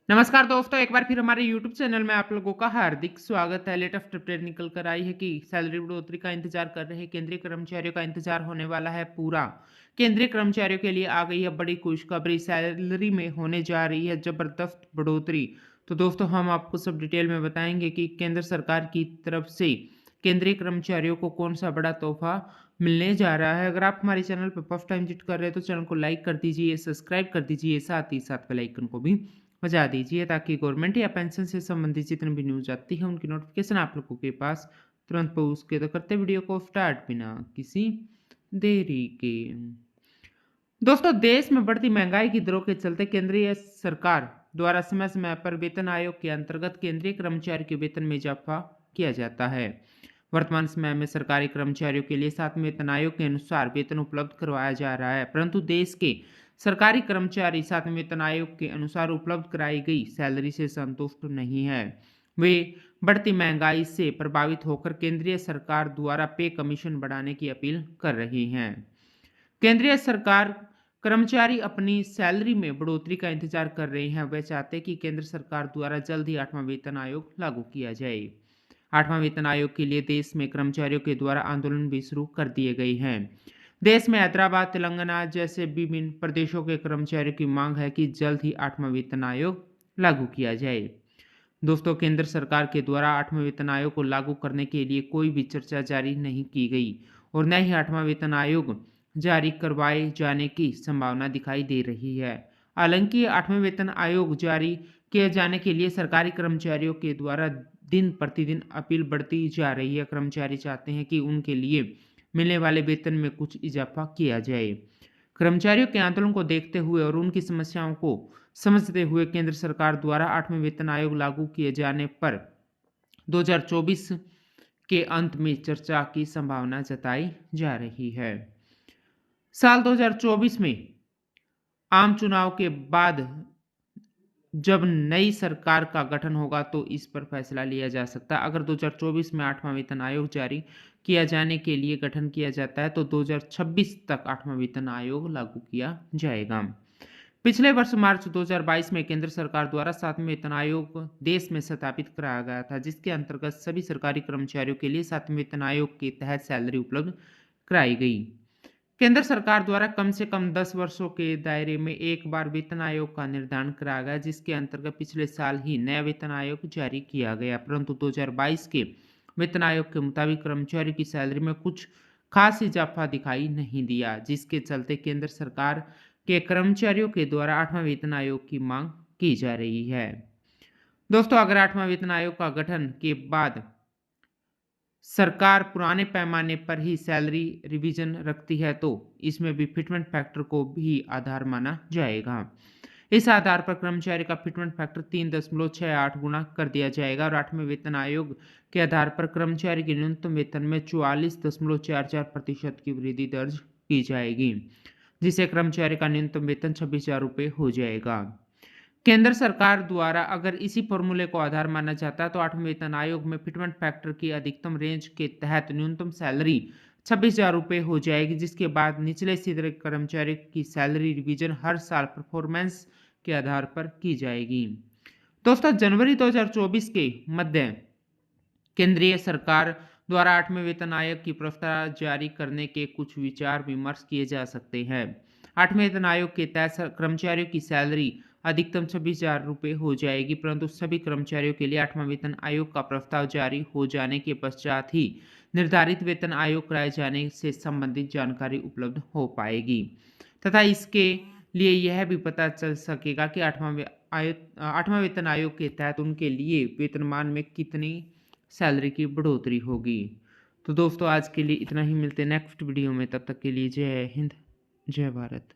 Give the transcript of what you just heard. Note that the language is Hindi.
नमस्कार दोस्तों, एक बार फिर हमारे यूट्यूब चैनल में आप लोगों का हार्दिक स्वागत है। लेटेस्ट अपडेट निकल कर आई है कि सैलरी बढ़ोतरी का इंतजार कर रहे केंद्रीय कर्मचारियों का इंतजार होने वाला है पूरा। केंद्रीय कर्मचारियों के लिए आ गई है बड़ी खुशखबरी, सैलरी में होने जा रही है जबरदस्त बढ़ोतरी। तो दोस्तों, हम आपको सब डिटेल में बताएंगे कि केंद्र सरकार की तरफ से केंद्रीय कर्मचारियों को कौन सा बड़ा तोहफा मिलने जा रहा है। अगर आप हमारे चैनल पर फर्स्ट टाइम विजिट कर रहे हैं तो चैनल को लाइक कर दीजिए, सब्सक्राइब कर दीजिए, साथ ही साथ बेल आइकन को भी बजा दीजिए ताकि गवर्नमेंट या पेंशन से संबंधित जितनी भी न्यूज आती है उनकी नोटिफिकेशन आप लोगों के पास तुरंत पहुंच के। तो करते वीडियो को स्टार्ट बिना किसी देरी के। दोस्तों, देश में बढ़ती महंगाई की दरों के चलते केंद्रीय सरकार द्वारा समय समय पर वेतन आयोग के अंतर्गत केंद्रीय कर्मचारी के वेतन में इजाफा किया जाता है। वर्तमान समय में सरकारी कर्मचारियों के लिए 7वें वेतन आयोग के अनुसार वेतन उपलब्ध करवाया जा रहा है, परंतु देश के सरकारी कर्मचारी 7वें वेतन आयोग के अनुसार उपलब्ध कराई गई सैलरी से संतुष्ट नहीं है। वे बढ़ती महंगाई से प्रभावित होकर केंद्रीय सरकार द्वारा पे कमीशन बढ़ाने की अपील कर रही हैं। केंद्रीय सरकार कर्मचारी अपनी सैलरी में बढ़ोतरी का इंतजार कर रहे हैं। वे चाहते हैं कि केंद्र सरकार द्वारा जल्द ही 8वां वेतन आयोग लागू किया जाए। 8वां वेतन आयोग के लिए देश में कर्मचारियों के द्वारा आंदोलन भी शुरू कर दिए गए हैं। देश में हैदराबाद, तेलंगाना जैसे विभिन्न प्रदेशों के कर्मचारियों की मांग है कि जल्द ही 8वां वेतन आयोग लागू किया जाए। दोस्तों, केंद्र सरकार के द्वारा 8वें वेतन आयोग को लागू करने के लिए कोई भी चर्चा जारी नहीं की गई और न ही 8वां वेतन आयोग जारी करवाए जाने की संभावना दिखाई दे रही है। हालांकि 8वें वेतन आयोग जारी किए जाने के लिए सरकारी कर्मचारियों के द्वारा दिन प्रतिदिन अपील बढ़ती जा रही है। कर्मचारी चाहते हैं कि उनके लिए मिलने वाले वेतन में कुछ इजाफा किया जाए। कर्मचारियों के आंदोलन को देखते हुए और उनकी समस्याओं को समझते हुए केंद्र सरकार द्वारा 8वें वेतन आयोग लागू किए जाने पर 2024 के अंत में चर्चा की संभावना जताई जा रही है। साल 2024 में आम चुनाव के बाद जब नई सरकार का गठन होगा तो इस पर फैसला लिया जा सकता है। अगर 2024 में 8वां वेतन आयोग जारी किया जाने के लिए गठन किया जाता है तो 2026 तक 8वां वेतन आयोग लागू किया जाएगा। पिछले वर्ष मार्च 2022 में केंद्र सरकार द्वारा 7वें वेतन आयोग देश में स्थापित कराया गया था, जिसके अंतर्गत सभी सरकारी कर्मचारियों के लिए 7वें वेतन आयोग के तहत सैलरी उपलब्ध कराई गई। केंद्र सरकार द्वारा कम से कम 10 वर्षों के दायरे में एक बार वेतन आयोग का निर्धारण कराया गया, जिसके अंतर्गत पिछले साल ही नया वेतन आयोग जारी किया गया, परंतु 2022 के वेतन आयोग के मुताबिक कर्मचारियों की सैलरी में कुछ खास इजाफा दिखाई नहीं दिया, जिसके चलते केंद्र सरकार के कर्मचारियों के द्वारा 8वां वेतन आयोग की मांग की जा रही है। दोस्तों, अगर 8वां वेतन आयोग का गठन के बाद सरकार पुराने पैमाने पर ही सैलरी रिवीजन रखती है तो इसमें भी फिटमेंट फैक्टर को भी आधार माना जाएगा। इस आधार पर कर्मचारी का फिटमेंट फैक्टर 3.68 गुना कर दिया जाएगा और 8वें वेतन आयोग के आधार पर कर्मचारी के न्यूनतम वेतन में 44.44% की वृद्धि दर्ज की जाएगी, जिससे कर्मचारी का न्यूनतम वेतन 26,000 रुपये हो जाएगा। केंद्र सरकार द्वारा अगर इसी फॉर्मूले को आधार माना जाता है तो 8वें वेतन आयोग में फिटमेंट फैक्टर की अधिकतम रेंज के तहत न्यूनतम सैलरी 26,000 रुपये हो जाएगी, जिसके बाद निचले स्तर कर्मचारी की सैलरी रिवीजन हर साल परफॉर्मेंस के आधार पर की जाएगी। दोस्तों, जनवरी 2024 के मध्य केंद्रीय सरकार द्वारा 8वें वेतन आयोग की प्रस्ताव जारी करने के कुछ विचार विमर्श किए जा सकते हैं। 8वें वेतन आयोग के तहत कर्मचारियों की सैलरी अधिकतम 26,000 रुपये हो जाएगी, परंतु सभी कर्मचारियों के लिए 8वां वेतन आयोग का प्रस्ताव जारी हो जाने के पश्चात ही निर्धारित वेतन आयोग कराए जाने से संबंधित जानकारी उपलब्ध हो पाएगी तथा इसके लिए यह भी पता चल सकेगा कि 8वां वेतन आयोग के तहत उनके लिए वेतनमान में कितनी सैलरी की बढ़ोतरी होगी। तो दोस्तों, आज के लिए इतना ही। मिलते हैं नेक्स्ट वीडियो में, तब तक के लिए जय हिंद, जय भारत।